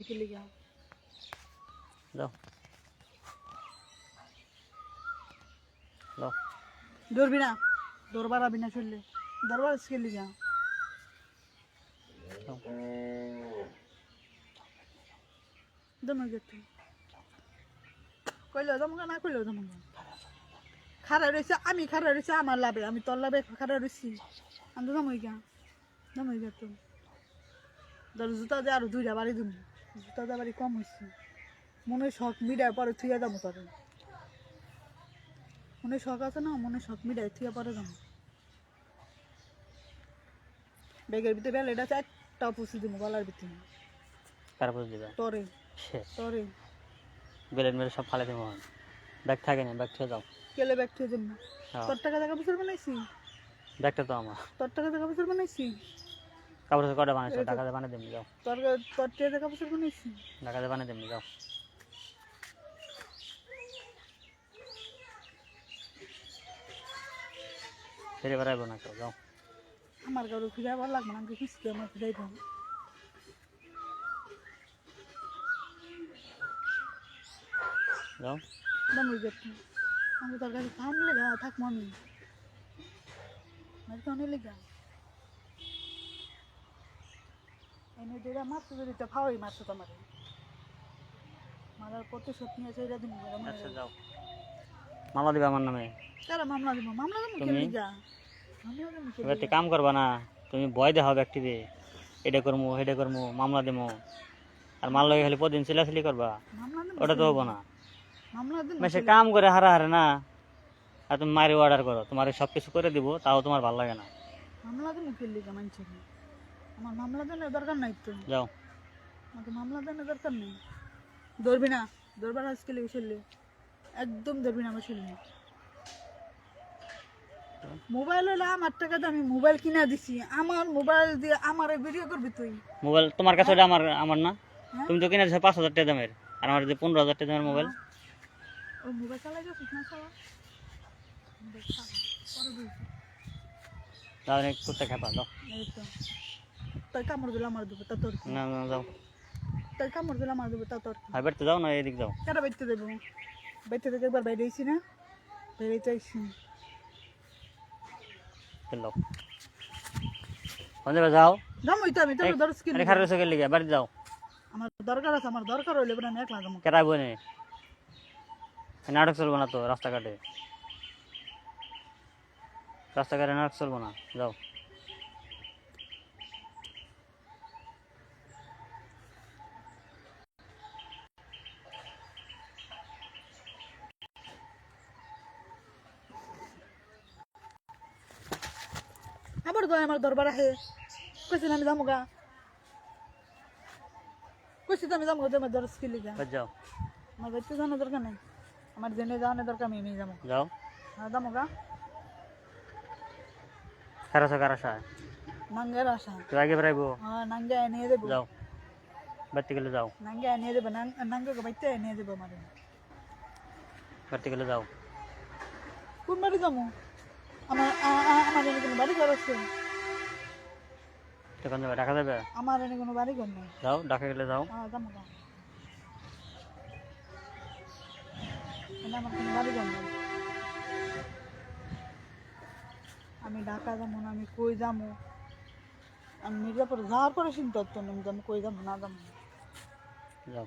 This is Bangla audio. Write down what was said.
যাও যাও ধরবি না, দরবার আবি না চললে দরবার স্কেল লিগা দমে গেছে কইলো দমগা না কইলো দমগা খারা রইছে আমি খারা রইছে আমার লাভে আমি তোর লাভে খারা রইছি আমি তো দমই গেছে ধর জুতা দিয়ে আরো দুইটা বাড়ি দিন জুতা দিয়ে বাড়ি কম হয়েছে মনে শখ মিডায় পরে থুয়ে যাবো তোর মনে শখ আছে না মনে শখ মিডায় থুয়ে পরে যাবো ব্যাগের ভিতরে বেলেটা চারটা পুষি দিব গলার ভিতরে তারপর দিবা তরে তরে বেলেট মেরে সব ফালে দেবো ব্যাগ থাকে না ব্যাগ ছুঁয়ে যাও কেলে ব্যাগ থুয়ে যাবো তোর টাকা টাকা পুষের বানাইছি ব্যাগটা তো আমার তোর টাকা টাকা পুষের বানাইছি কাপড় কটা বানাইছো ঢাকাতে বানিয়ে দেবনি যাও তোর তোর টাকা টাকা পুষের বানাইছি ঢাকাতে বানিয়ে দেবনি যাও ফিরে বেড়াইবো না কেউ যাও আমার কারো ফিরে আবার লাগবে না আমি খুঁজতে আমার ফিরাই পাবো যাও দমই গেছে আমি তোর কাছে থামলে গা থাকবো আমি তো অনেক লেগা এনে যেটা মারছো যেটা ফাওয়াই মারছো তোমার মারার প্রতিশোধ নিয়েছে এটা দিন আচ্ছা যাও মামলা দিবা আমার নামে কারা মামলা দেবো কে লিগা এবার তো কাম করবা না তুমি ভয় দেখাও ব্যক্তিকে এটা করবো সেটা করবো মামলা দেবো আর মাল লাগে খালি প্রতিদিন চিলাচিলি করবা ওটা তো হবো না মামলা দিন সে কাম করে হারা হারে না আর তুমি মারি অর্ডার করো তোমার সব কিছু করে দিব তাও তোমার ভালো লাগে না মামলা দিন কে লিগা মানছে আমার মামলা দেনের দরকার নাই তো যাও আমার মামলা দেনের দরকার নেই ধরবি না ধরবার আজকে লেগে চললে একদম ধরবি না আমার চললে মোবাইল হলে আমার টাকা দিয়ে আমি মোবাইল কিনা দিছি আমার মোবাইল দিয়ে আমার ভিডিও করবি তুই মোবাইল তোমার কাছে ওটা আমার আমার না তুমি তো কিনে দিছো 5,000 টাকা দামের আর আমার যে 15,000 টাকা দামের মোবাইল ও মোবাইল চালাই যাচ্ছিস না চালা তাহলে কুত্তা খেপা দাও এই তো তাই কামড় দিলে আমার দেবো তা তোর না না যাও তাই কামড় দিলে আমার দেবো তা তোর হাই বেড়তে যাও না এদিক যাও কেটা বাইতে দেবো বাইতে থেকে একবার বাইরে আইসি না বাইরে চাইছি চলো কোন জায়গায় যাও দাম হইতো আমি তোর ধর স্কিল আরে খারাপ হয়েছে গেলে বাড়ি যাও আমার দরকার আছে আমার দরকার হইলে বলে আমি একলা যাবো কেটাই বনে নাটক চলবো না তো রাস্তাঘাটে রাস্তাঘাটে নাটক চলবো না যাও আবার তো আমার দরবার আহে কইছি না আমি যাবো গা কইছি তো আমি যাবো তোমার দর স্কিল লিগা যাও আমার বাইতে যাওয়ার দরকার নাই আমার জেনে যাওয়ার দরকার আমি এমনি যাবো যাও হ্যাঁ যাবো গা খারাপ খারাপ নাঙ্গের আশা তুই আগে বেড়াইবো হ্যাঁ নাঙ্গে এনে দেবো যাও বাড়তে গেলে যাও নাঙ্গে এনে দেবো নাঙ্গে বাইতে এনে দেবো আমার বাড়তে গেলে যাও কোন বাড়ি যাবো আমার আমার এনে কোনো বাড়ি ঘর আছে তখন যাবে ঢাকা যাবে আমার এনে কোনো বাড়ি ঘর নেই যাও ঢাকা গেলে যাও হ্যাঁ যাবো গা এনে আমার কোনো বাড়ি ঘর নেই আমি ঢাকা যাবো না আমি কই যাবো আমি মির্জাপুর যাওয়ার পরে চিন্তা করতো না আমি কই যাবো না যাবো যাও